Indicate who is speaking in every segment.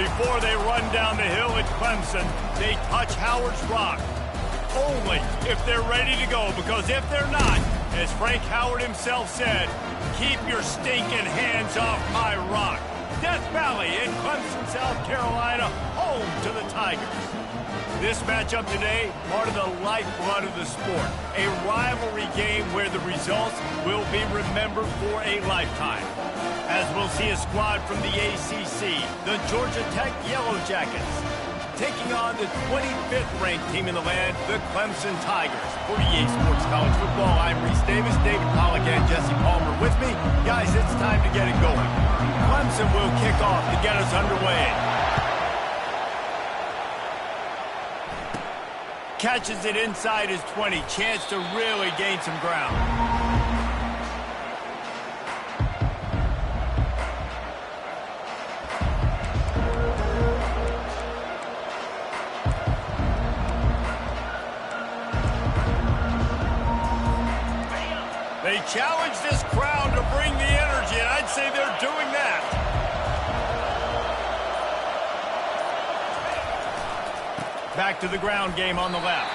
Speaker 1: Before they run down the hill at Clemson, they touch Howard's Rock. Only if they're ready to go, because if they're not, as Frank Howard himself said, keep your stinking hands off my rock. Death Valley in Clemson, South Carolina, home to the Tigers. This matchup today, part of the lifeblood of the sport. A rivalry game where the results will be remembered for a lifetime. As we'll see a squad from the ACC, the Georgia Tech Yellow Jackets, taking on the 25th ranked team in the land, the Clemson Tigers. For EA Sports College Football, I'm Reese Davis, David Pollack, and Jesse Palmer with me. Guys, it's time to get it going. Clemson will kick off to get us underway. Catches it inside his 20. Chance to really gain some ground. They challenge this crowd to bring the energy, and I'd say they're doing that. Back to the ground game on the left.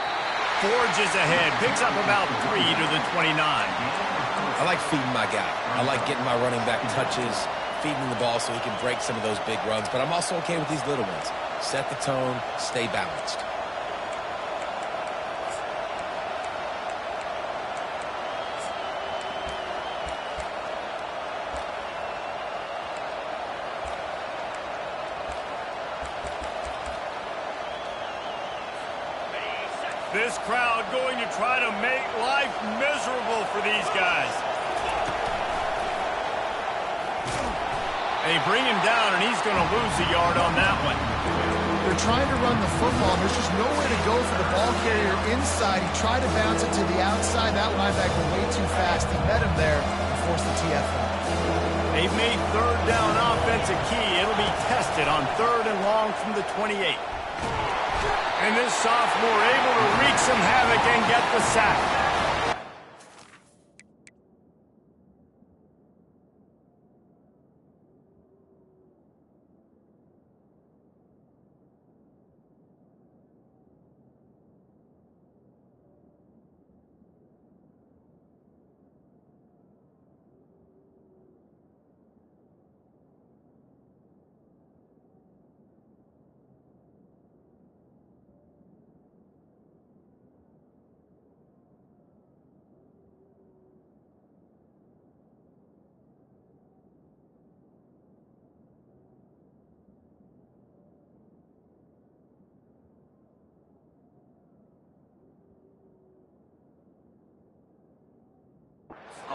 Speaker 1: Forges ahead, picks up about 3 to the 29.
Speaker 2: I like feeding my guy. I like getting my running back touches, feeding him the ball so he can break some of those big runs, but I'm also okay with these little ones. Set the tone, stay balanced.
Speaker 1: This crowd going to try to make life miserable for these guys. They bring him down, and he's going to lose a yard on that one.
Speaker 3: They're trying to run the football. There's just nowhere to go for the ball carrier inside. He tried to bounce it to the outside. That linebacker way too fast. He met him there and forced the TFL.
Speaker 1: They've made third down offense a key. It'll be tested on 3rd and long from the 28. And this sophomore able to wreak some havoc and get the sack.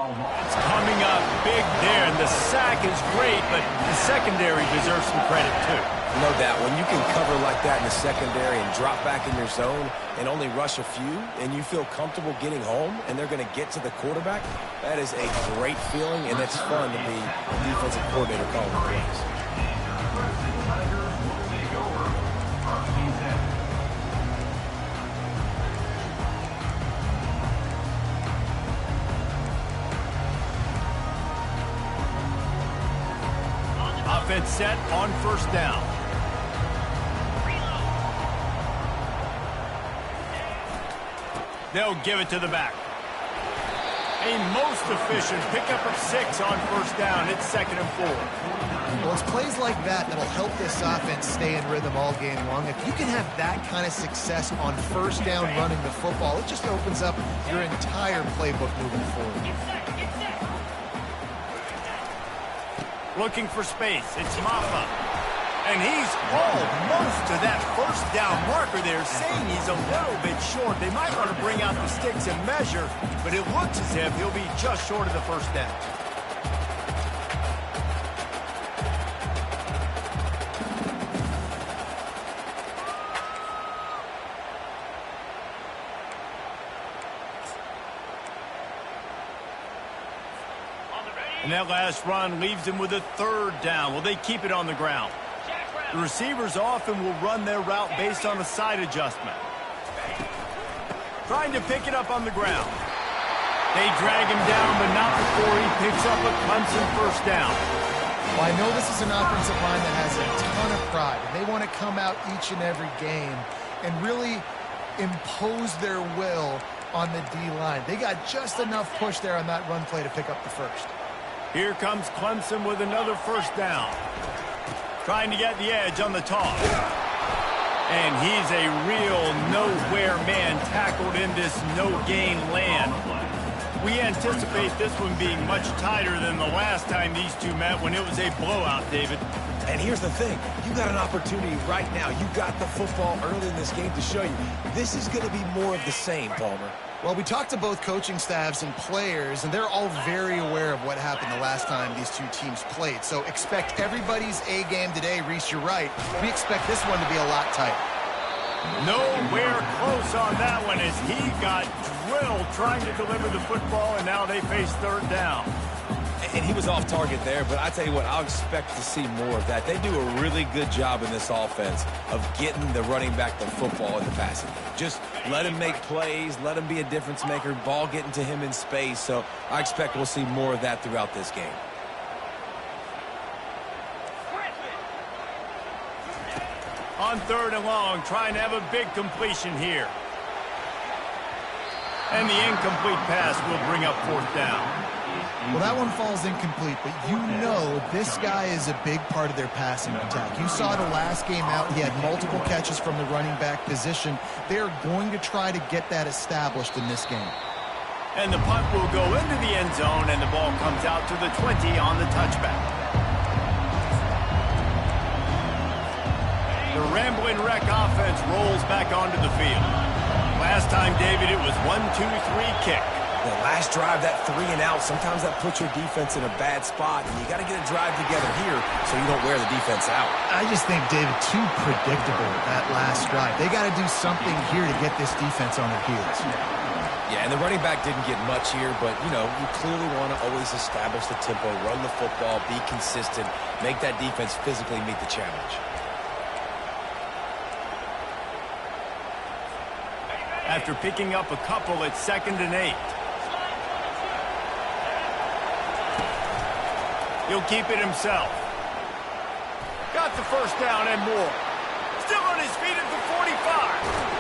Speaker 1: It's coming up big there, and the sack is great, but the secondary deserves some credit, too.
Speaker 2: No doubt. When you can cover like that in the secondary and drop back in your zone and only rush a few, and you feel comfortable getting home, and they're going to get to the quarterback, that is a great feeling, and it's fun to be a defensive coordinator calling the plays.
Speaker 1: Offense set on 1st down. They'll give it to the back. A most efficient pickup of 6 on 1st down. It's 2nd and 4.
Speaker 3: Well, it's plays like that that'll help this offense stay in rhythm all game long. If you can have that kind of success on 1st down running the football, it just opens up your entire playbook moving forward.
Speaker 1: Looking for space. It's Maffa. And he's almost to that 1st down marker there, saying he's a little bit short. They might want to bring out the sticks and measure, but it looks as if he'll be just short of the 1st down. And that last run leaves him with a 3rd down. Will they keep it on the ground? The receivers often will run their route based on a side adjustment. Trying to pick it up on the ground. They drag him down, but not before he picks up a Clemson 1st down.
Speaker 3: Well, I know this is an offensive line that has a ton of pride. They want to come out each and every game and really impose their will on the D-line. They got just enough push there on that run play to pick up the 1st.
Speaker 1: Here comes Clemson with another 1st down. Trying to get the edge on the toss. And he's a real nowhere man tackled in this no-gain land. We anticipate this one being much tighter than the last time these two met when it was a blowout, David.
Speaker 2: And here's the thing. You got an opportunity right now. You got the football early in this game to show you. This is going to be more of the same, Palmer.
Speaker 3: Well, we talked to both coaching staffs and players, and they're all very aware of what happened the last time these two teams played. So expect everybody's A game today. Reese, you're right. We expect this one to be a lot tighter.
Speaker 1: Nowhere close on that one as he got drilled trying to deliver the football, and now they face 3rd down.
Speaker 2: And he was off target there, but I tell you what, I'll expect to see more of that. They do a really good job in this offense of getting the running back the football in the passing game. Just let him make plays, let him be a difference maker, ball getting to him in space. So I expect we'll see more of that throughout this game.
Speaker 1: On 3rd and long, trying to have a big completion here. And the incomplete pass will bring up 4th down.
Speaker 3: Well, that one falls incomplete, but you know this guy is a big part of their passing attack. You saw the last game out. He had multiple catches from the running back position. They're going to try to get that established in this game.
Speaker 1: And the punt will go into the end zone, and the ball comes out to the 20 on the touchback. The Rambling Wreck offense rolls back onto the field. Last time, David, it was 1-2-3 kick.
Speaker 2: The last drive, that 3 and out, sometimes that puts your defense in a bad spot, and you got to get a drive together here so you don't wear the defense out.
Speaker 3: I just think, David, too predictable that last drive. They got to do something here to get this defense on their heels.
Speaker 2: Yeah, and the running back didn't get much here, but, you know, you clearly want to always establish the tempo, run the football, be consistent, make that defense physically meet the challenge.
Speaker 1: After picking up a couple, it's 2nd and 8. He'll keep it himself. Got the first down and more. Still on his feet at the 45.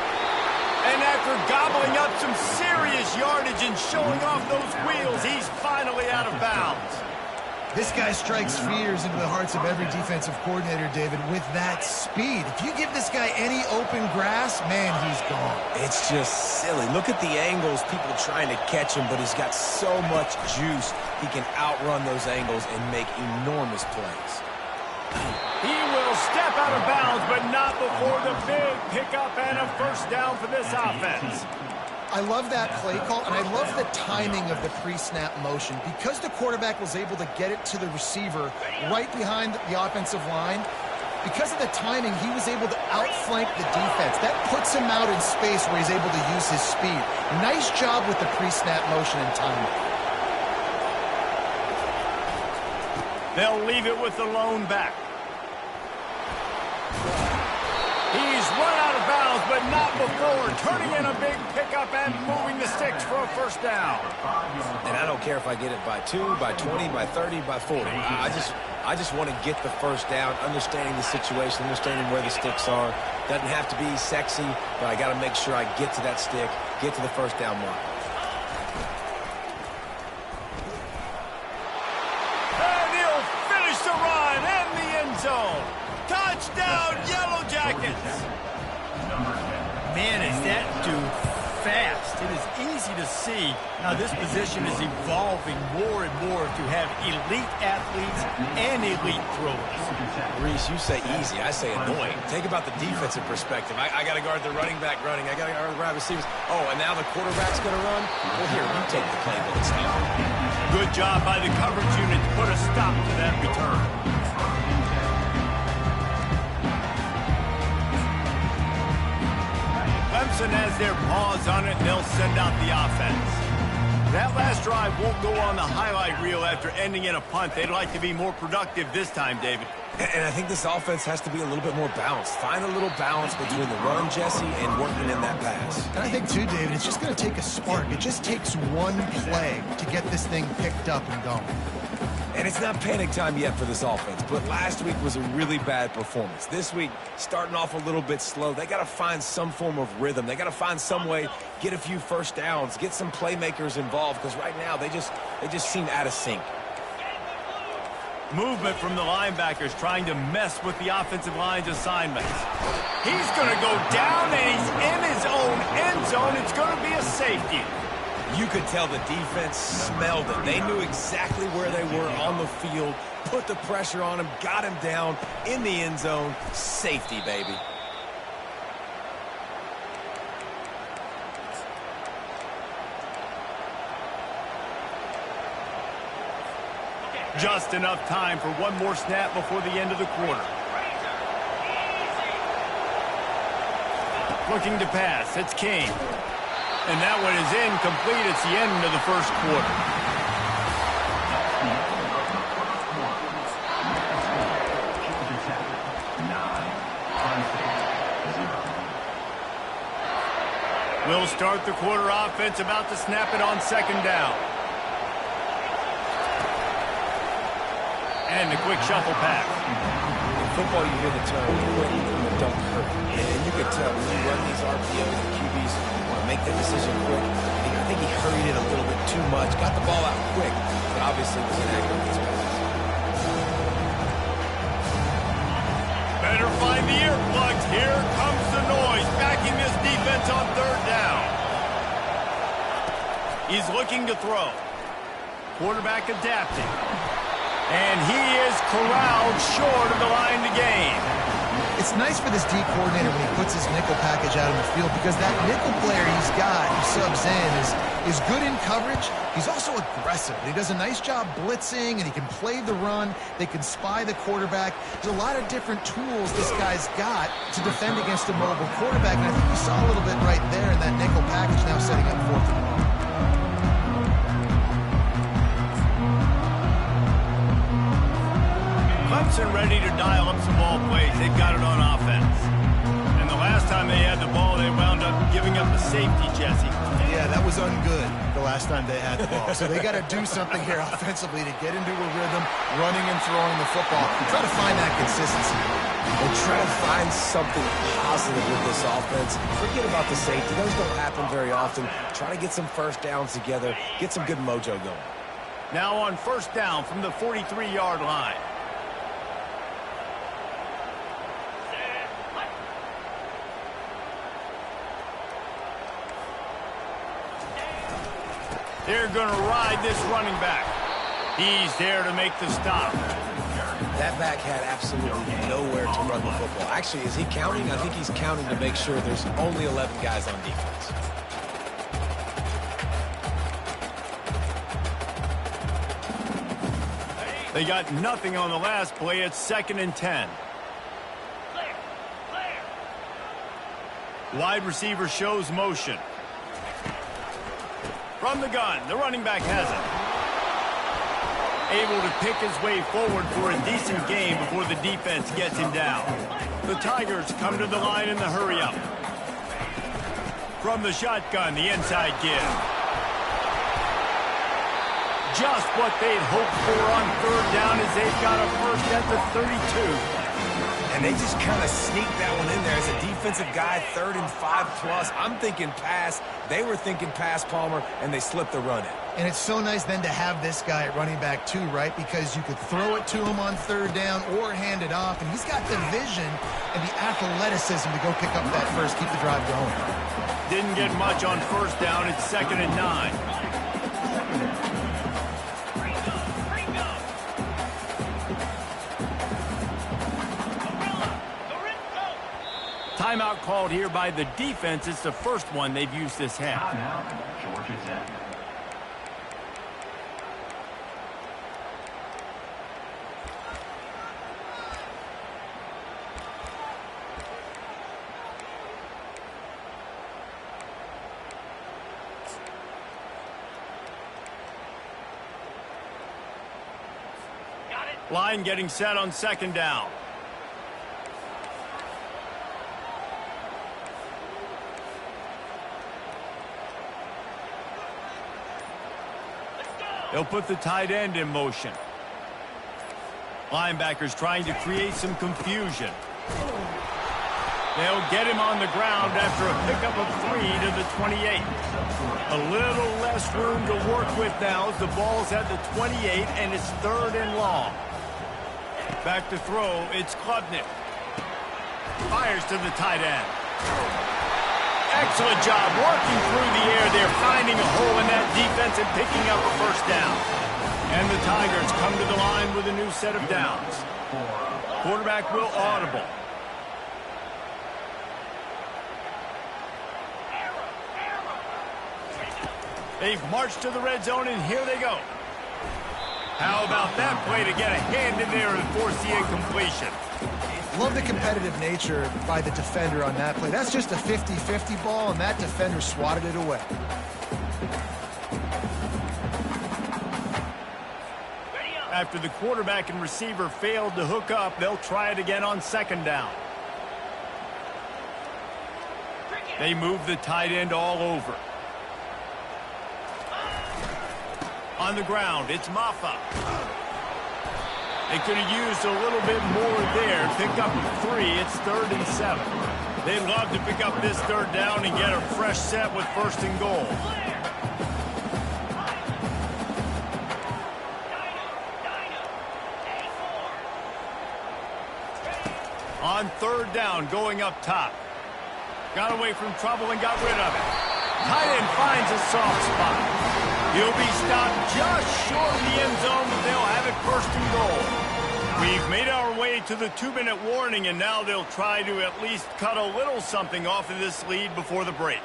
Speaker 1: And after gobbling up some serious yardage and showing off those wheels, he's finally out of bounds.
Speaker 3: This guy strikes fears into the hearts of every defensive coordinator, David, with that speed. If you give this guy any open grass, man, he's gone.
Speaker 2: It's just silly. Look at the angles, people trying to catch him, but he's got so much juice. He can outrun those angles and make enormous plays.
Speaker 1: He will step out of bounds, but not before the big pickup and a first down for this offense.
Speaker 3: I love that play call, and I love the timing of the pre-snap motion. Because the quarterback was able to get it to the receiver right behind the offensive line, because of the timing, he was able to outflank the defense. That puts him out in space where he's able to use his speed. Nice job with the pre-snap motion and timing.
Speaker 1: They'll leave it with the lone back. He's run out of bounds, but not before turning in a big pickup and moving the sticks for a first down.
Speaker 2: And I don't care if I get it by 2, by 20, by 30, by 40. I just want to get the first down, understanding the situation, understanding where the sticks are. Doesn't have to be sexy, but I got to make sure I get to that stick, get to the first down mark.
Speaker 1: And he'll finish the run in the end zone. Touchdown, Yellow Jackets! Man, is that dude fast. It is easy to see how this position is evolving more and more to have elite athletes and elite throwers.
Speaker 2: Reese, you say easy. I say annoying. Think about the defensive perspective. I got to guard the running back running. I got to guard the wide receivers. Oh, and now the quarterback's going to run? Well, here, you take the playbook and stop.
Speaker 1: Good job by the coverage unit to put a stop to that return. Clemson has their paws on it, and they'll send out the offense. That last drive won't go on the highlight reel after ending in a punt. They'd like to be more productive this time, David.
Speaker 2: And I think this offense has to be a little bit more balanced. Find a little balance between the run, Jesse, and working in that pass.
Speaker 3: And I think, too, David, it's just going to take a spark. It just takes one play to get this thing picked up and going.
Speaker 2: And it's not panic time yet for this offense, but last week was a really bad performance. This week, starting off a little bit slow. They got to find some form of rhythm. They got to find some way, get a few first downs, get some playmakers involved, because right now they just seem out of sync.
Speaker 1: Movement from the linebackers trying to mess with the offensive line's assignments. He's going to go down, and he's in his own end zone. It's going to be a safety.
Speaker 2: You could tell the defense smelled it. They knew exactly where they were on the field, put the pressure on him, got him down in the end zone. Safety, baby.
Speaker 1: Just enough time for one more snap before the end of the quarter. Looking to pass. It's King. And that one is incomplete. It's the end of the first quarter. We'll start the quarter offense about to snap it on second down. And a quick shuffle pass.
Speaker 2: football, you hear the term quick, but don't hurt. And you can tell when you run these RPOs, the QBs want to make the decision quick. I think he hurried it a little bit too much, got the ball out quick, but obviously was inaccurate with his pass.
Speaker 1: Better find the earplugs. Here comes the noise, backing this defense on third down. He's looking to throw. Quarterback adapting. And he is corralled short of the line to gain.
Speaker 3: It's nice for this D coordinator when he puts his nickel package out in the field because that nickel player he's got, who subs in, is good in coverage. He's also aggressive. He does a nice job blitzing, and he can play the run. They can spy the quarterback. There's a lot of different tools this guy's got to defend against a mobile quarterback, and I think you saw a little bit right there in that nickel package now setting up 4th and 1.
Speaker 1: Clemson ready to dial up some ball plays. They've got it on offense. And the last time they had the ball, they wound up giving up a safety, Jesse.
Speaker 3: Yeah, that was ungood the last time they had the ball. So they got to do something here offensively to get into a rhythm, running and throwing the football. Try to find that consistency.
Speaker 2: And try to find something positive with this offense. Forget about the safety. Those don't happen very often. Try to get some first downs together. Get some good mojo going.
Speaker 1: Now on first down from the 43-yard line. They're going to ride this running back. He's there to make the stop.
Speaker 2: That back had absolutely nowhere to run the football. Actually, is he counting? I think he's counting to make sure there's only 11 guys on defense.
Speaker 1: They got nothing on the last play. It's 2nd and 10. Wide receiver shows motion. From the gun, the running back has it. Able to pick his way forward for a decent game before the defense gets him down. The Tigers come to the line in the hurry-up. From the shotgun, the inside give. Just what they'd hoped for on third down as they've got a first at the 32.
Speaker 2: And they just kind of sneaked that one in there as a defensive guy, 3rd and 5+. I'm thinking pass. They were thinking pass, Palmer, and they slipped the run in.
Speaker 3: And it's so nice then to have this guy at running back too, right? Because you could throw it to him on third down or hand it off, and he's got the vision and the athleticism to go pick up that first, keep the drive going.
Speaker 1: Didn't get much on first down. It's 2nd and 9. Timeout called here by the defense. It's the first one they've used this half.
Speaker 4: Georgia Tech.
Speaker 1: Line getting set on 2nd down. They'll put the tight end in motion. Linebackers trying to create some confusion. They'll get him on the ground after a pickup of 3 to the 28. A little less room to work with now as the ball's at the 28 and it's 3rd and long. Back to throw, it's Klubnik. Fires to the tight end. Excellent job working through the air there, finding a hole in that defense and picking up a first down. And the Tigers come to the line with a new set of downs. Quarterback will audible. They've marched to the red zone, and here they go. How about that play to get a hand in there and force the incompletion?
Speaker 3: Love the competitive nature by the defender on that play. That's just a 50-50 ball, and that defender swatted it away.
Speaker 1: After the quarterback and receiver failed to hook up, they'll try it again on 2nd down. They move the tight end all over. On the ground, it's Maffa. They could have used a little bit more there. Pick up 3. It's 3rd and 7. They'd love to pick up this 3rd down and get a fresh set with 1st and goal. On 3rd down, going up top. Got away from trouble and got rid of it. Tight end finds a soft spot. He'll be stopped just short of the end zone, but they'll have it 1st and goal. We've made our way to the 2-minute warning, and now they'll try to at least cut a little something off of this lead before the break.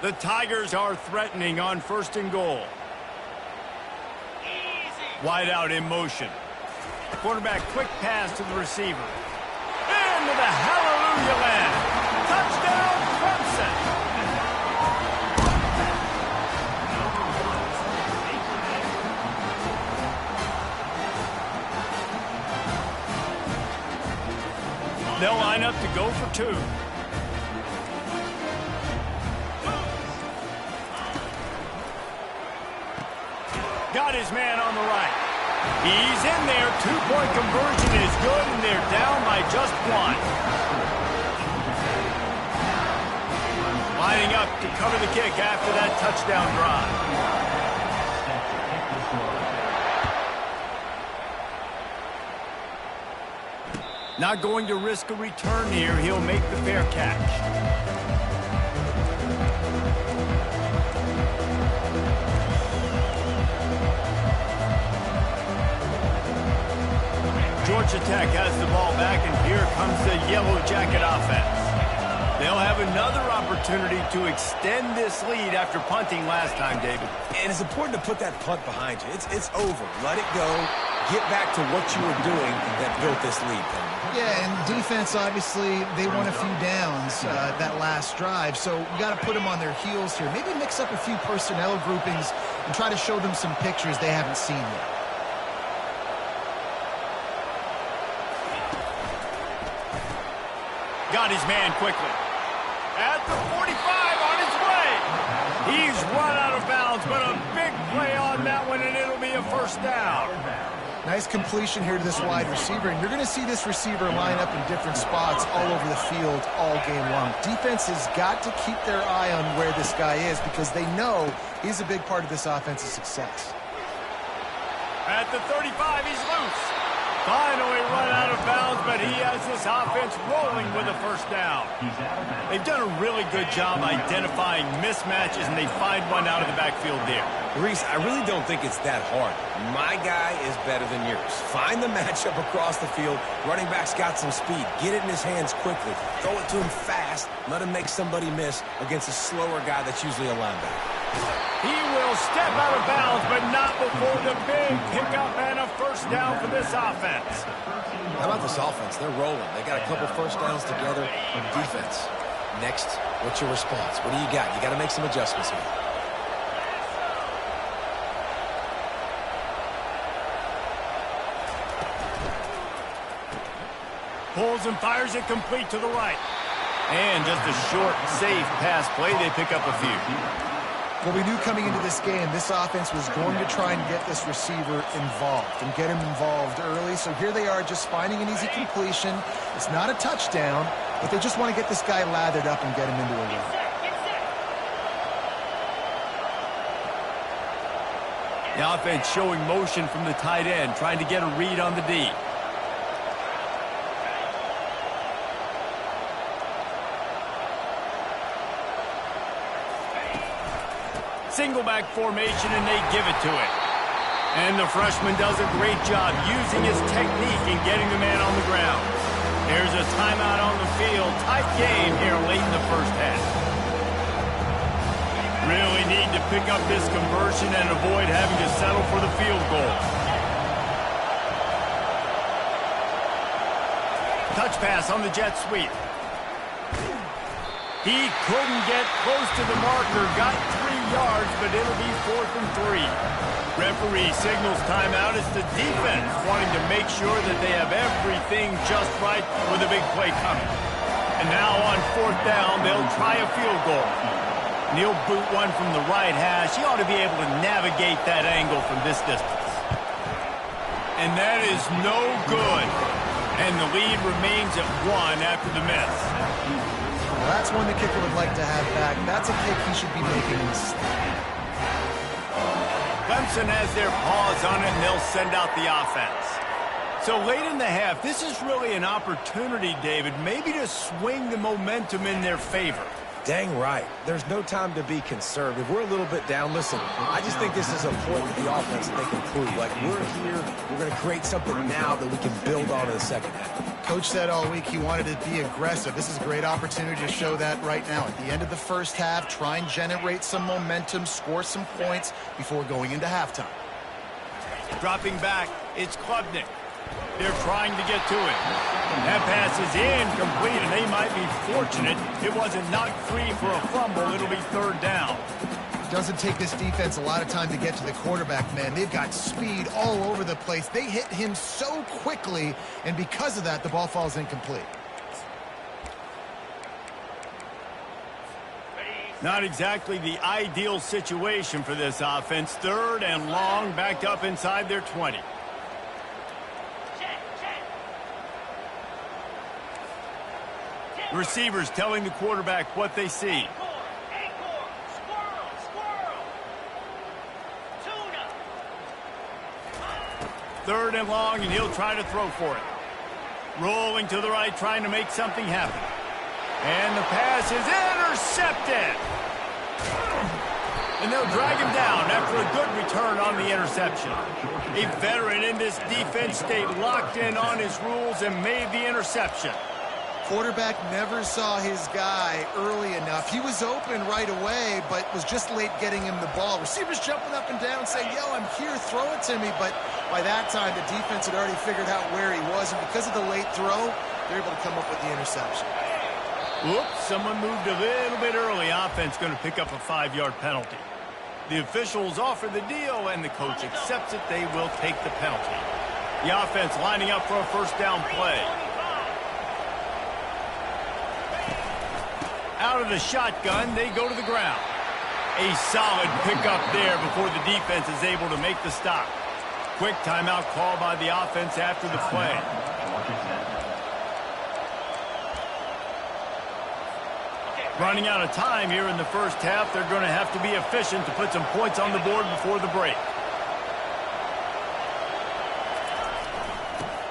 Speaker 1: The Tigers are threatening on 1st and goal. Wide out in motion. Quarterback quick pass to the receiver. Into the hallelujah land. Touchdown, Clemson. They'll line up to go for 2. Got his man on the right. He's in there. 2-point conversion is good, and they're down by just 1. Lining up to cover the kick after that touchdown drive. Not going to risk a return here. He'll make the fair catch. Georgia Tech has the ball back, and here comes the Yellow Jacket offense. They'll have another opportunity to extend this lead after punting last time, David.
Speaker 2: And it's important to put that punt behind you. It's over. Let it go. Get back to what you were doing that built this lead.
Speaker 3: Yeah, and defense, obviously, they won a few downs that last drive, so you got to put them on their heels here. Maybe mix up a few personnel groupings and try to show them some pictures they haven't seen yet.
Speaker 1: Got his man quickly. At the 45, on his way. He's run out of bounds, but a big play on that one, and it'll be a 1st down.
Speaker 3: Nice completion here to this wide receiver, and you're going to see this receiver line up in different spots all over the field all game long. Defense has got to keep their eye on where this guy is because they know he's a big part of this offense's success.
Speaker 1: At the 35, he's loose. Finally run out of bounds, but he has this offense rolling with a 1st down. They've done a really good job identifying mismatches, and they find one out of the backfield there.
Speaker 2: Reese, I really don't think it's that hard. My guy is better than yours. Find the matchup across the field. Running back's got some speed. Get it in his hands quickly. Throw it to him fast. Let him make somebody miss against a slower guy that's usually a linebacker.
Speaker 1: He will step out of bounds, but not before the big pickup and a 1st down for this offense.
Speaker 2: How about this offense? They're rolling. They got a couple 1st downs together on defense. Next, what's your response? What do you got? You got to make some adjustments here.
Speaker 1: Pulls and fires it complete to the right. And just a short, safe pass play. They pick up a few.
Speaker 3: Well, we knew coming into this game, this offense was going to try and get this receiver involved and get him involved early. So here they are just finding an easy completion. It's not a touchdown, but they just want to get this guy lathered up and get him into a run.
Speaker 1: The offense showing motion from the tight end, trying to get a read on the D. Single back formation, and they give it to it. And the freshman does a great job using his technique and getting the man on the ground. There's a timeout on the field. Tight game here late in the 1st half. Really need to pick up this conversion and avoid having to settle for the field goal. Touch pass on the jet sweep. He couldn't get close to the marker, got 3 yards, but it'll be 4th and 3. Referee signals timeout. It's the defense wanting to make sure that they have everything just right with a big play coming. And now on 4th down, they'll try a field goal. And he'll boot one from the right hash. He ought to be able to navigate that angle from this distance. And that is no good. And the lead remains at 1 after the miss.
Speaker 3: Well, that's one the kicker would like to have back. That's a kick he should be making instead.
Speaker 1: Clemson has their paws on it, and they'll send out the offense. So late in the half, this is really an opportunity, David, maybe to swing the momentum in their favor.
Speaker 2: Dang right. There's no time to be conservative. We're a little bit down. Listen, I just think this is a point with the offense that they can prove. Like, we're here, we're going to create something now that we can build on in the second half.
Speaker 3: Coach said all week he wanted to be aggressive. This is a great opportunity to show that right now. At the end of the first half, try and generate some momentum, score some points before going into halftime.
Speaker 1: Dropping back, it's Klubnik. They're trying to get to it. That pass is incomplete, and they might be fortunate it wasn't knocked free for a fumble. It'll be third down.
Speaker 3: Doesn't take this defense a lot of time to get to the quarterback, man. They've got speed all over the place. They hit him so quickly, and because of that, the ball falls incomplete.
Speaker 1: Not exactly the ideal situation for this offense. Third and long, backed up inside their 20. Receivers telling the quarterback what they see. Third and long, and he'll try to throw for it. Rolling to the right, trying to make something happen. And the pass is intercepted. And they'll drag him down after a good return on the interception. A veteran in this defense stayed locked in on his rules and made the interception.
Speaker 3: Quarterback never saw his guy early enough. He was open right away, but was just late getting him the ball. Receivers jumping up and down saying, yo, I'm here, throw it to me. But by that time, the defense had already figured out where he was. And because of the late throw, they're able to come up with the interception.
Speaker 1: Whoops, someone moved a little bit early. Offense going to pick up a 5-yard penalty. The officials offer the deal, and the coach accepts it. They will take the penalty. The offense lining up for a first down play. Out of the shotgun, they go to the ground. A solid pickup there before the defense is able to make the stop. Quick timeout call by the offense after the play. Running out of time here in the first half. They're going to have to be efficient to put some points on the board before the break.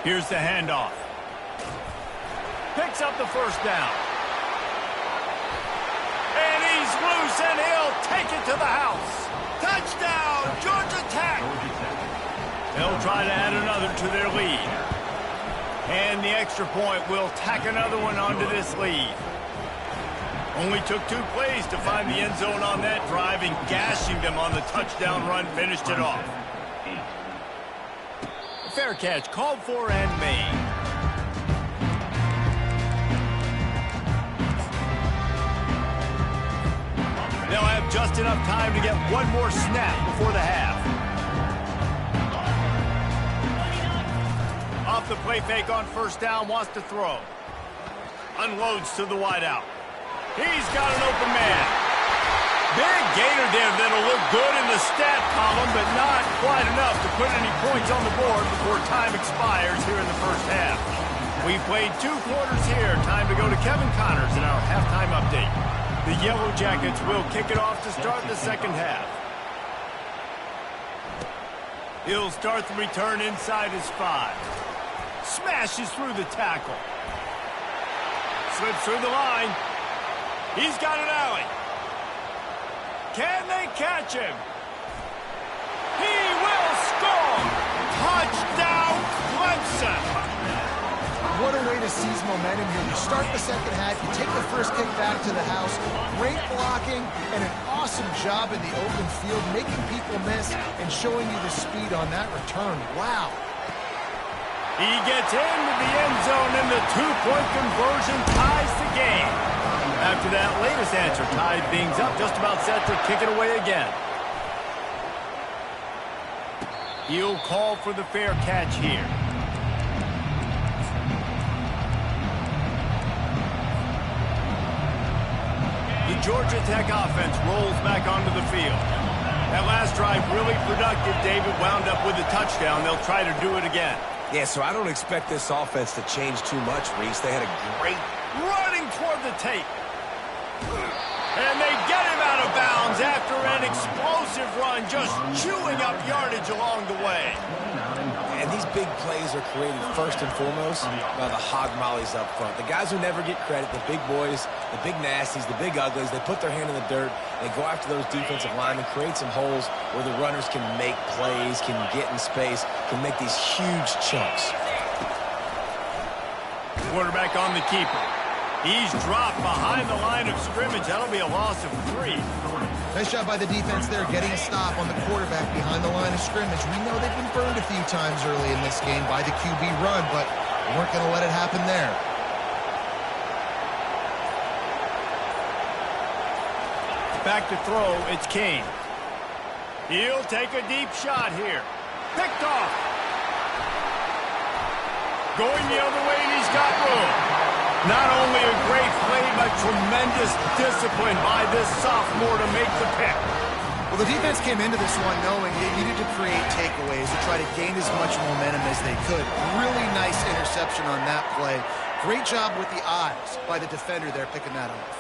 Speaker 1: Here's the handoff. Picks up the first down. And he's loose, and he'll take it to the house. Touchdown, Georgia Tech. They'll try to add another to their lead. And the extra point will tack another one onto this lead. Only took 2 plays to find the end zone on that drive, and gashing them on the touchdown run finished it off. A fair catch called for and made. They'll have just enough time to get one more snap before the half. Off the play fake on first down, wants to throw. Unloads to the wideout. He's got an open man. Big gainer there that'll look good in the stat column, but not quite enough to put any points on the board before time expires here in the first half. We played 2 quarters here. Time to go to Kevin Connors in our halftime update. The Yellow Jackets will kick it off to start the second half. He'll start the return inside his 5. Smashes through the tackle. Slips through the line. He's got an alley. Can they catch him? He will score! Touchdown, Clemson!
Speaker 3: What a way to seize momentum here. You start the second half, you take the first kick back to the house, great blocking, and an awesome job in the open field, making people miss and showing you the speed on that return. Wow.
Speaker 1: He gets into the end zone, and the 2-point conversion ties the game. After that latest answer tied things up, just about set to kick it away again. He'll call for the fair catch here. He the Georgia Tech offense rolls back onto the field. That last drive really productive. David wound up with a touchdown. They'll try to do it again.
Speaker 2: Yeah, so I don't expect this offense to change too much, Reese. They had a great
Speaker 1: running toward the tape. And they get him out of bounds after an explosive run, just chewing up yardage along the way.
Speaker 2: And these big plays are created first and foremost by the hog mollies up front. The guys who never get credit, the big boys, the big nasties, the big uglies, they put their hand in the dirt, they go after those defensive linemen, create some holes where the runners can make plays, can get in space, can make these huge chunks.
Speaker 1: Quarterback on the keeper. He's dropped behind the line of scrimmage. That'll be a loss of 3.
Speaker 3: Nice job by the defense there, getting a stop on the quarterback behind the line of scrimmage. We know they've been burned a few times early in this game by the QB run, but we weren't going to let it happen there.
Speaker 1: Back to throw, it's Kane. He'll take a deep shot here. Picked off. Going the other way, and he's got room. Not only a great play, but tremendous discipline by this sophomore to make the pick.
Speaker 3: Well, the defense came into this one knowing they needed to create takeaways to try to gain as much momentum as they could. Really nice interception on that play. Great job with the eyes by the defender there picking that off.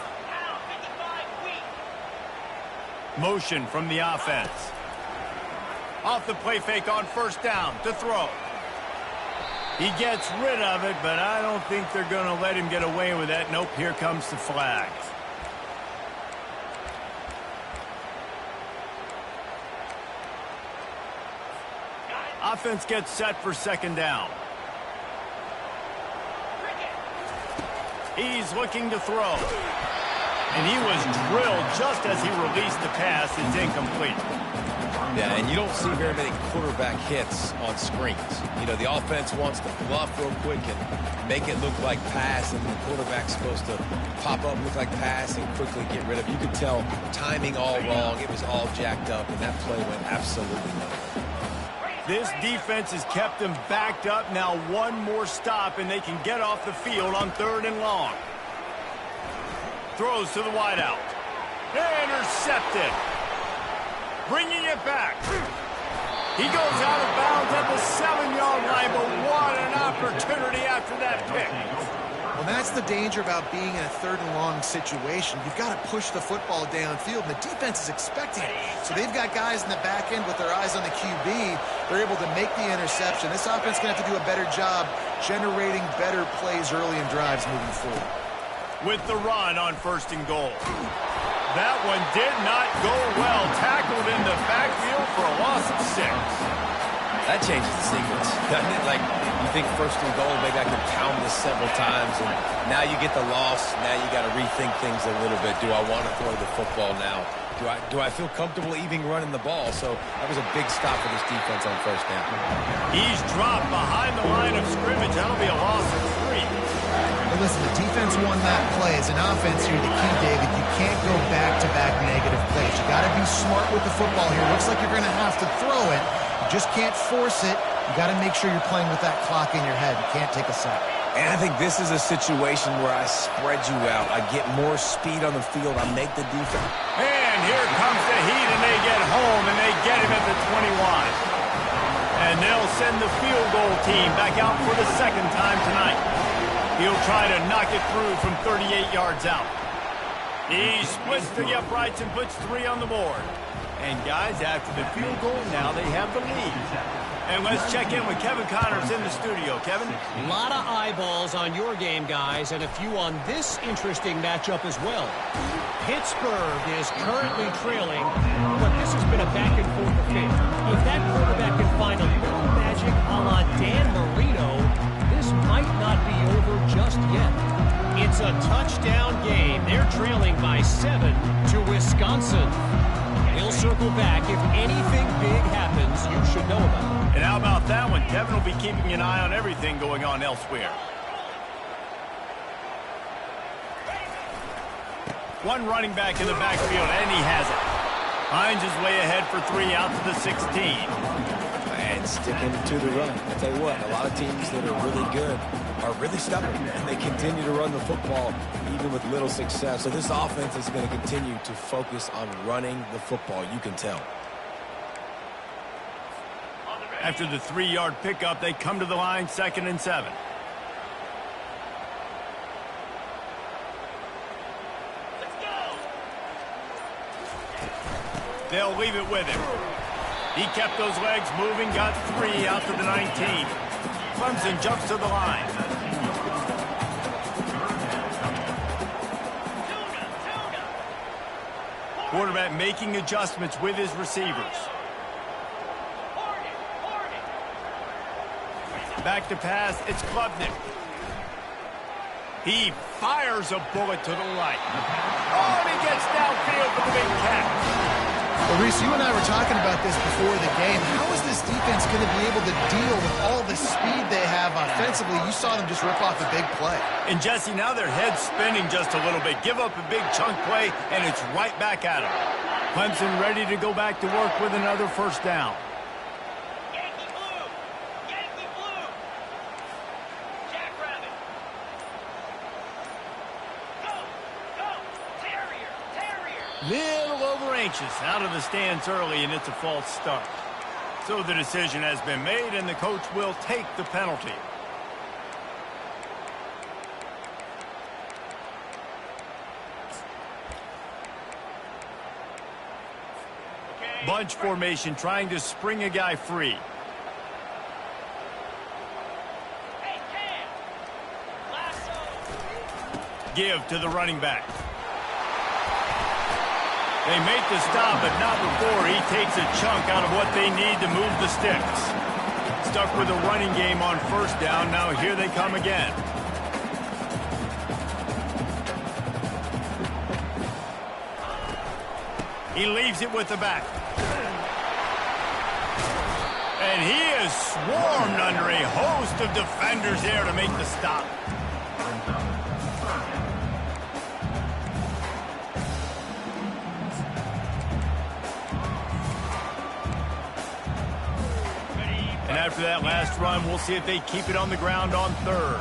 Speaker 1: Motion from the offense. Off the play fake on first down to throw. He gets rid of it, but I don't think they're going to let him get away with that. Nope, here comes the flag. Offense gets set for second down. He's looking to throw. And he was drilled just as he released the pass. It's incomplete.
Speaker 2: Yeah, and you don't see very many quarterback hits on screens. You know, the offense wants to bluff real quick and make it look like pass, and the quarterback's supposed to pop up, look like pass, and quickly get rid of it. You could tell timing all wrong. It was all jacked up, and that play went absolutely nowhere.
Speaker 1: This defense has kept them backed up. Now one more stop, and they can get off the field on 3rd and long. Throws to the wideout. Intercepted. Bringing it back. He goes out of bounds at the 7-yard line, but what an opportunity after that pick.
Speaker 3: Well, that's the danger about being in a 3rd and long situation. You've got to push the football downfield, and the defense is expecting it. So they've got guys in the back end with their eyes on the QB. They're able to make the interception. This offense is going to have to do a better job generating better plays early in drives moving forward.
Speaker 1: With the run on 1st and goal. That one did not go well. Tackled in the backfield for a loss of 6.
Speaker 2: That changes the sequence, doesn't it? Like, you think 1st and goal, maybe I can pound this several times, and now you get the loss. Now you got to rethink things a little bit. Do I want to throw the football now? Do I feel comfortable even running the ball? So that was a big stop for this defense on 1st down.
Speaker 1: He's dropped behind the line of scrimmage. That'll be a loss of 3.
Speaker 3: But listen, the defense won that play. As an offense here, the key, David, you can't go back-to-back negative plays. You got to be smart with the football here. Looks like you're going to have to throw it. You just can't force it. You got to make sure you're playing with that clock in your head. You can't take a sack.
Speaker 2: And I think this is a situation where I spread you out. I get more speed on the field. I make the defense.
Speaker 1: And here comes the heat, and they get home, and they get him at the 21. And they'll send the field goal team back out for the 2nd time tonight. He'll try to knock it through from 38 yards out. He splits the uprights and puts 3 on the board. And guys, after the field goal, now they have the lead. And let's check in with Kevin Connors in the studio. Kevin?
Speaker 4: A lot of eyeballs on your game, guys, and a few on this interesting matchup as well. Pittsburgh is currently trailing, but this has been a back-and-forth affair. If that quarterback can find a little magic a la Dan Marino, this might not be over just yet. It's a touchdown game. They're trailing by 7 to Wisconsin. We'll circle back. If anything big happens, you should know about it.
Speaker 1: And how about that one? Kevin will be keeping an eye on everything going on elsewhere. One running back in the backfield, and he has it. Hines is way ahead for 3 out to the 16.
Speaker 2: And sticking to the run. I tell you what, a lot of teams that are really good are really stubborn, and they continue to run the football even with little success. So this offense is going to continue to focus on running the football. You can tell.
Speaker 1: After the 3-yard pickup, they come to the line, 2nd and 7. They'll leave it with him. He kept those legs moving, got 3 out to the 19. Clemson jumps to the line. Quarterback making adjustments with his receivers. Back to pass, it's Klubnik. He fires a bullet to the right. Oh, and he gets downfield for the big catch.
Speaker 3: Well, Reese, you and I were talking about this before the game. How is this defense going to be able to deal with all the speed they have offensively? You saw them just rip off a big play.
Speaker 1: And, Jesse, now their head's spinning just a little bit. Give up a big chunk play, and it's right back at them. Clemson ready to go back to work with another first down. Little over anxious out of the stands early, and it's a false start. So the decision has been made, and the coach will take the penalty. Bunch formation, trying to spring a guy free. Give to the running back. They make the stop, but not before he takes a chunk out of what they need to move the sticks. Stuck with a running game on first down. Now here they come again. He leaves it with the back. And he is swarmed under a host of defenders there to make the stop. And after that last run, we'll see if they keep it on the ground on third.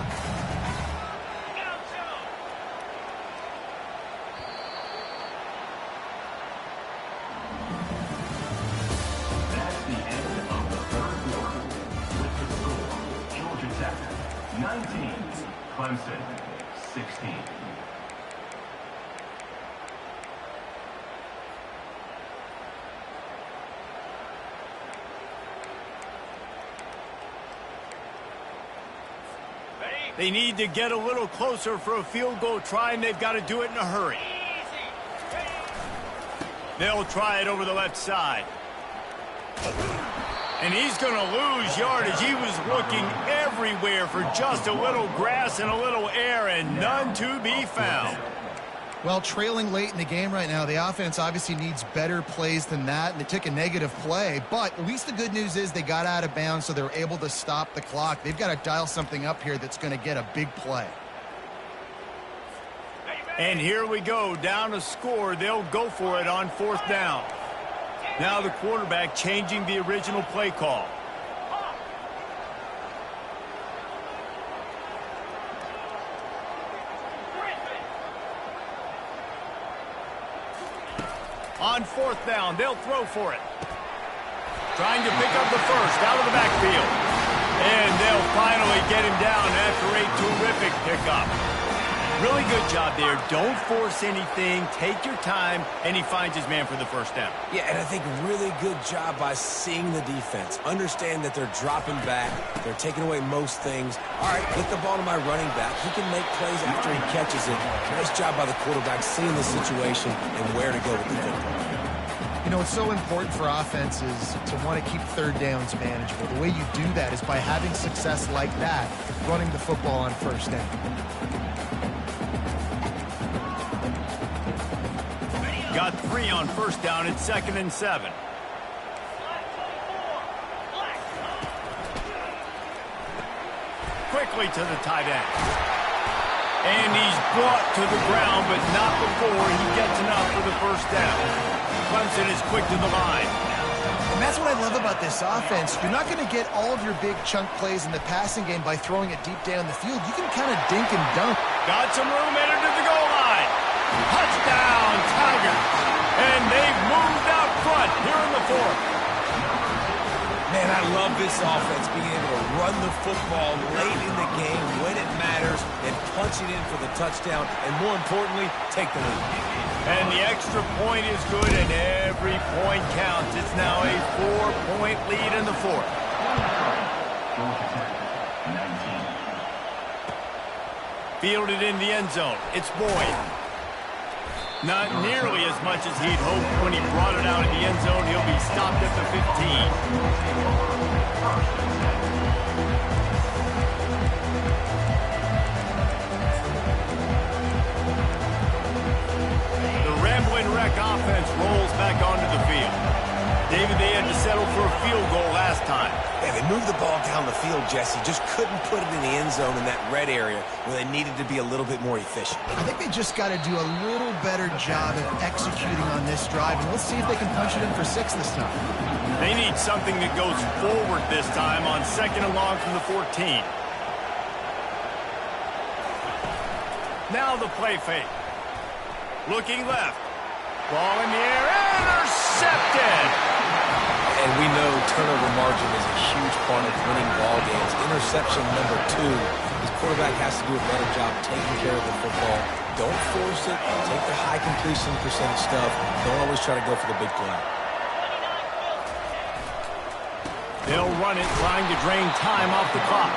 Speaker 5: That's the end of the third quarter. With the score, Georgia Tech 19, Clemson 16.
Speaker 1: They need to get a little closer for a field goal try, and they've got to do it in a hurry. They'll try it over the left side. And he's going to lose yardage. He was looking everywhere for just a little grass and a little air, and none to be found.
Speaker 3: Well, trailing late in the game right now, the offense obviously needs better plays than that, and they took a negative play. But at least the good news is they got out of bounds, so they were able to stop the clock. They've got to dial something up here that's going to get a big play.
Speaker 1: And here we go, down a score. They'll go for it on fourth down. Now the quarterback changing the original play call. On fourth down, they'll throw for it. Trying to pick up the first out of the backfield. And they'll finally get him down after a terrific pickup. Really good job there. Don't force anything. Take your time, and he finds his man for the first down.
Speaker 2: Yeah, and I think really good job by seeing the defense. Understand that they're dropping back. They're taking away most things. All right, get the ball to my running back. He can make plays after he catches it. Nice job by the quarterback seeing the situation and where to go with the football.
Speaker 3: You know, it's so important for offenses to want to keep third downs manageable. The way you do that is by having success like that, running the football on first down.
Speaker 1: Got 3 on first down. It's 2nd and 7. Quickly to the tight end. And he's brought to the ground, but not before he gets enough for the first down. Clemson is quick to the line.
Speaker 3: And that's what I love about this offense. You're not going to get all of your big chunk plays in the passing game by throwing it deep down the field. You can kind of dink and dunk.
Speaker 1: Got some room headed to the goal line. Touchdown, Tigers. And they've moved out front here in the fourth.
Speaker 2: Man, I love this offense being able to run the football late in the game when it matters and punch it in for the touchdown and, more importantly, take the lead.
Speaker 1: And the extra point is good, and every point counts. It's now a 4-point lead in the fourth.
Speaker 5: Georgia Tech, 19.
Speaker 1: Fielded in the end zone. It's Boyd. Not nearly as much as he'd hoped when he brought it out in the end zone. He'll be stopped at the 15. The Ramblin' Wreck offense rolls back onto the field. David, they had to settle for a field goal last time.
Speaker 2: Yeah, they moved the ball down the field, Jesse. Just couldn't put it in the end zone in that red area where they needed to be a little bit more efficient.
Speaker 3: I think they just got to do a little better job of executing on this drive, and let's see if they can punch it in for 6 this time.
Speaker 1: They need something that goes forward this time on 2nd and long from the 14. Now the play fake. Looking left. Ball in the air. Intercepted.
Speaker 2: And we know turnover margin is a huge part of winning ball games. Interception number 2. His quarterback has to do a better job taking care of the football. Don't force it. Take the high completion percentage stuff. Don't always try to go for the big play.
Speaker 1: They'll run it, trying to drain time off the clock.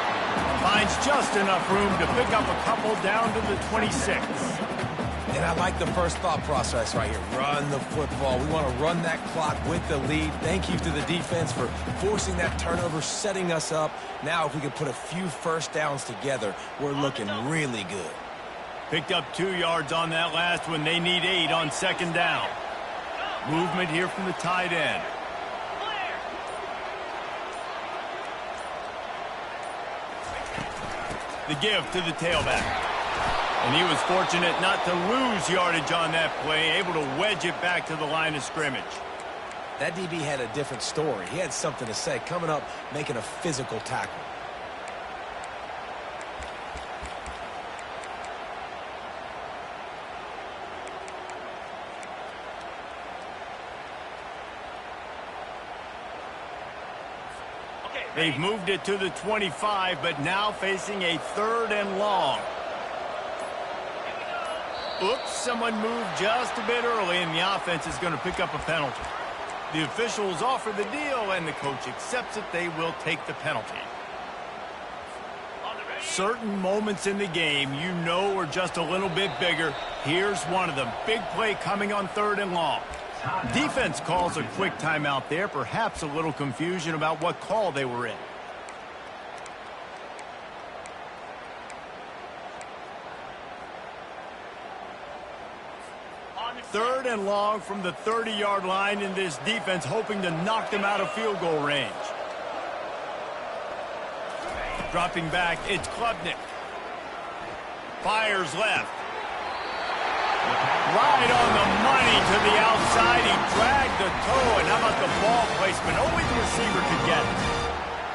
Speaker 1: Finds just enough room to pick up a couple down to the 26.
Speaker 2: And I like the first thought process right here. Run the football. We want to run that clock with the lead. Thank you to the defense for forcing that turnover, setting us up. Now if we can put a few first downs together, we're looking really good.
Speaker 1: Picked up 2 yards on that last one. They need 8 on 2nd down. Movement here from the tight end. The give to the tailback. And he was fortunate not to lose yardage on that play, able to wedge it back to the line of scrimmage.
Speaker 2: That DB had a different story. He had something to say, coming up, making a physical tackle.
Speaker 1: They've moved it to the 25, but now facing a 3rd and long. Oops, someone moved just a bit early, and the offense is going to pick up a penalty. The officials offer the deal, and the coach accepts it. They will take the penalty. Certain moments in the game you know are just a little bit bigger. Here's one of them. Big play coming on 3rd and long. Defense calls a quick timeout there. Perhaps a little confusion about what call they were in. Third and long from the 30-yard line, in this defense hoping to knock them out of field goal range. Dropping back, it's Klubnik. Fires left. Right on the money to the outside. He dragged the toe, and how about the ball placement? Only the receiver could get it.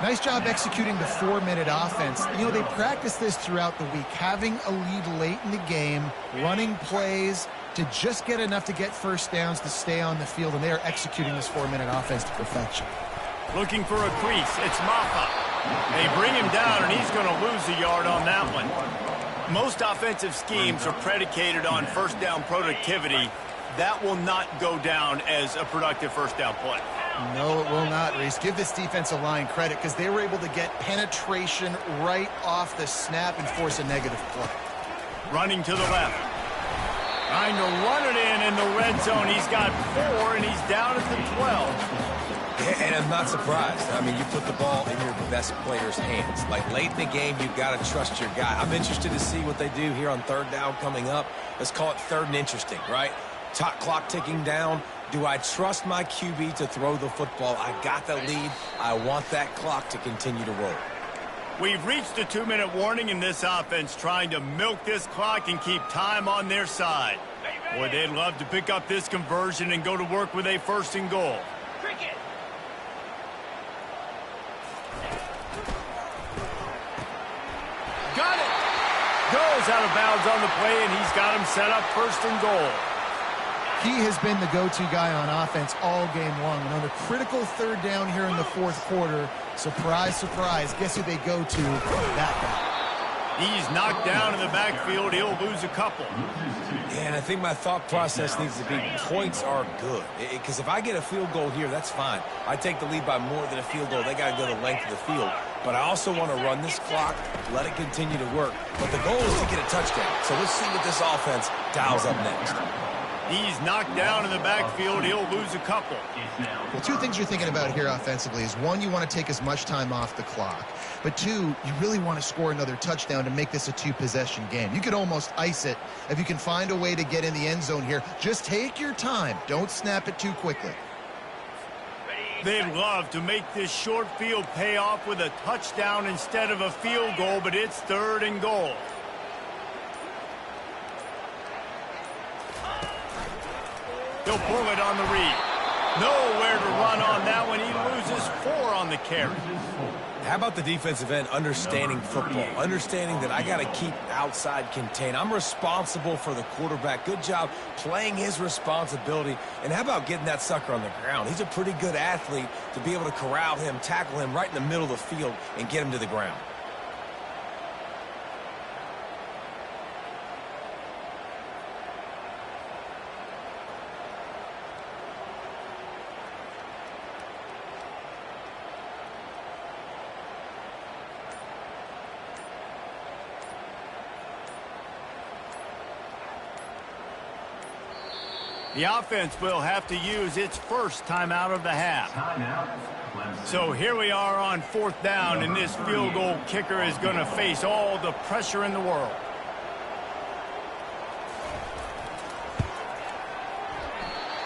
Speaker 3: Nice job executing the 4-minute offense. You know, they practice this throughout the week, having a lead late in the game, running plays to just get enough to get first downs to stay on the field, and they are executing this 4-minute offense to perfection.
Speaker 1: Looking for a crease. It's Maffa. They bring him down, and he's going to lose a yard on that one. Most offensive schemes are predicated on first down productivity. That will not go down as a productive first down play.
Speaker 3: No, it will not, Reese. Give this defensive line credit because they were able to get penetration right off the snap and force a negative play.
Speaker 1: Running to the left. Trying to run it in the red zone. He's got 4, and he's down at the 12.
Speaker 2: And I'm not surprised. I mean, you put the ball in your best player's hands. Like, late in the game, you've got to trust your guy. I'm interested to see what they do here on 3rd down coming up. Let's call it 3rd and interesting, right? Top clock ticking down. Do I trust my QB to throw the football? I got the lead. I want that clock to continue to roll.
Speaker 1: We've reached a 2-minute warning in this offense, trying to milk this clock and keep time on their side. Boy, they'd love to pick up this conversion and go to work with a 1st and goal. goes out of bounds on the play, and he's got him set up 1st and goal.
Speaker 3: He has been the go-to guy on offense all game long. And on a critical 3rd down here in the 4th quarter, surprise, surprise, guess who they go to? That guy.
Speaker 1: He's knocked down in the backfield. He'll lose a couple.
Speaker 2: Yeah, and I think my thought process needs to be points are good. Because if I get a field goal here, that's fine. I take the lead by more than a field goal. They got to go the length of the field. But I also want to run this clock, let it continue to work. But the goal is to get a touchdown. So let's see what this offense dials up next.
Speaker 1: He's knocked down in the backfield. He'll lose a couple.
Speaker 3: Well, 2 things you're thinking about here offensively is, 1, you want to take as much time off the clock. But 2, you really want to score another touchdown to make this a 2-possession game. You could almost ice it if you can find a way to get in the end zone here. Just take your time. Don't snap it too quickly.
Speaker 1: They'd love to make this short field pay off with a touchdown instead of a field goal, but it's 3rd and goal. He'll pull it on the read. Nowhere to run on that one. He loses 4 on the carry.
Speaker 2: How about the defensive end understanding football, understanding that I got to keep outside contained. I'm responsible for the quarterback. Good job playing his responsibility. And how about getting that sucker on the ground? He's a pretty good athlete to be able to corral him, tackle him right in the middle of the field, and get him to the ground.
Speaker 1: The offense will have to use its first timeout of the half. So here we are on 4th down, and this field goal kicker is going to face all the pressure in the world.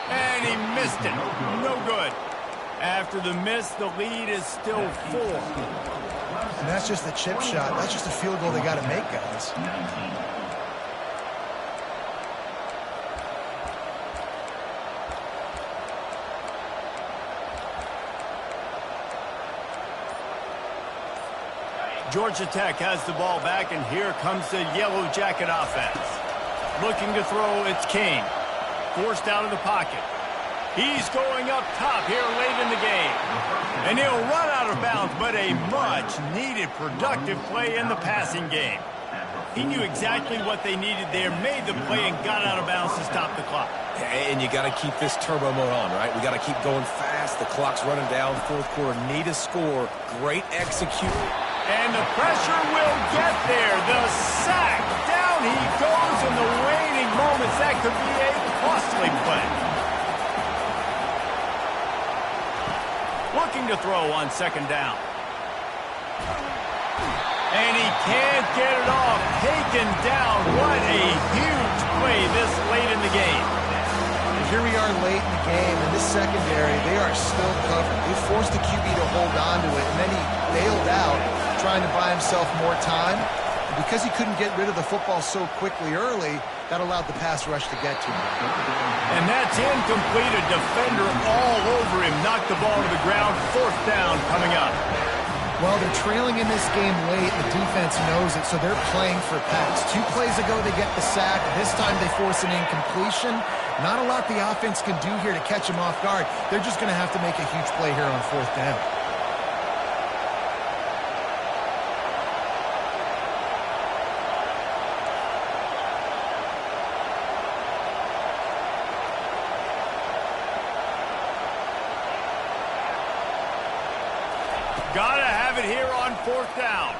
Speaker 1: And he missed it. No good. After the miss, the lead is still 4.
Speaker 3: And that's just a chip shot. That's just a field goal they got to make, guys.
Speaker 1: Georgia Tech has the ball back, and here comes the Yellow Jacket offense. Looking to throw, it's King. Forced out of the pocket. He's going up top here late in the game. And he'll run out of bounds, but a much-needed productive play in the passing game. He knew exactly what they needed there, made the play, and got out of bounds to stop the clock.
Speaker 2: And you got to keep this turbo mode on, right? We got to keep going fast. The clock's running down. 4th quarter, need a score. Great execution.
Speaker 1: And the pressure will get there. The sack. Down he goes in the waning moments. That could be a costly play. Looking to throw on 2nd down. And he can't get it off. Taken down. What a huge play this late in the game.
Speaker 3: Here we are late in the game, and this secondary, they are still covered. They forced the QB to hold on to it, and then he bailed out, trying to buy himself more time. And because he couldn't get rid of the football so quickly early, that allowed the pass rush to get to him.
Speaker 1: And that's incomplete. A defender all over him. Knocked the ball to the ground. 4th down coming up.
Speaker 3: Well, they're trailing in this game late. The defense knows it, so they're playing for pass. 2 plays ago, they get the sack. This time, they force an incompletion. Not a lot the offense can do here to catch him off guard. They're just going to have to make a huge play here on 4th down.
Speaker 1: Gotta have it here on 4th down.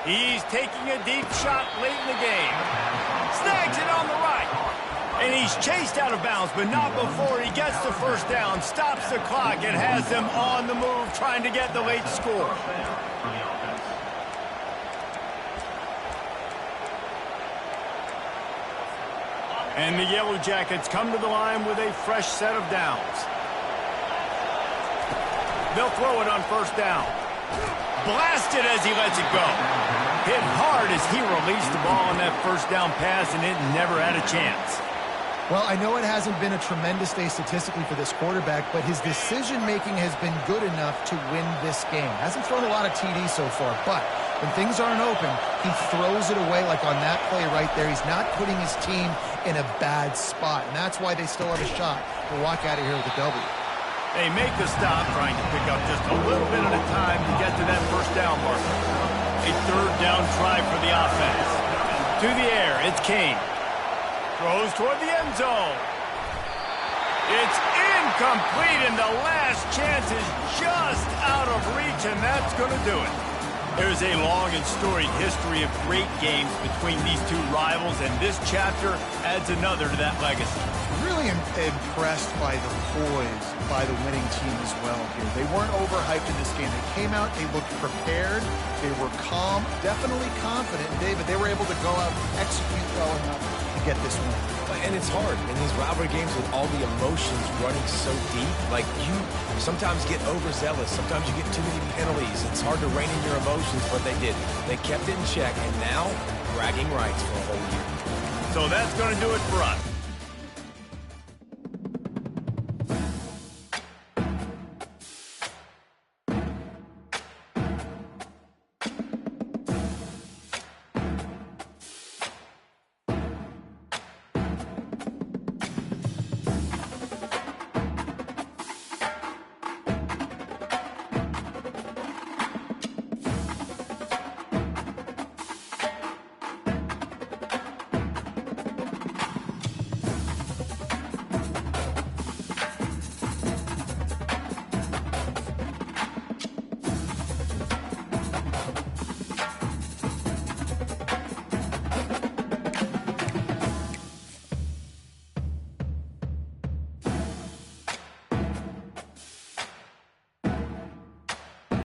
Speaker 1: He's taking a deep shot late in the game. Snags it on the right. And he's chased out of bounds, but not before he gets the 1st down. Stops the clock and has them on the move, trying to get the late score. And the Yellow Jackets come to the line with a fresh set of downs. They'll throw it on 1st down. Blasted as he lets it go. Hit hard as he released the ball on that 1st down pass, and it never had a chance.
Speaker 3: Well, I know it hasn't been a tremendous day statistically for this quarterback, but his decision-making has been good enough to win this game. Hasn't thrown a lot of TDs so far, but When things aren't open, he throws it away like on that play right there. He's not putting his team in a bad spot, and that's why they still have a shot to walk out of here with a W.
Speaker 1: They make the stop, trying to pick up just a little bit at a time to get to that first down marker. A third down try for the offense. To the air, it's Kane. Throws toward the end zone. It's incomplete, and the last chance is just out of reach, and that's going to do it. There's a long and storied history of great games between these two rivals, and this chapter adds another to that legacy.
Speaker 3: Really impressed by the poise by the winning team as well here. They weren't overhyped in this game. They came out, they looked prepared, they were calm, definitely confident. And David, they were able to go out and execute well enough to get this win.
Speaker 2: And it's hard in these rivalry games with all the emotions running so deep. Like, you sometimes get overzealous. Sometimes you get too many penalties. It's hard to rein in your emotions, but they did. They kept it in check, and now bragging rights for a whole year.
Speaker 1: So that's going to do it for us.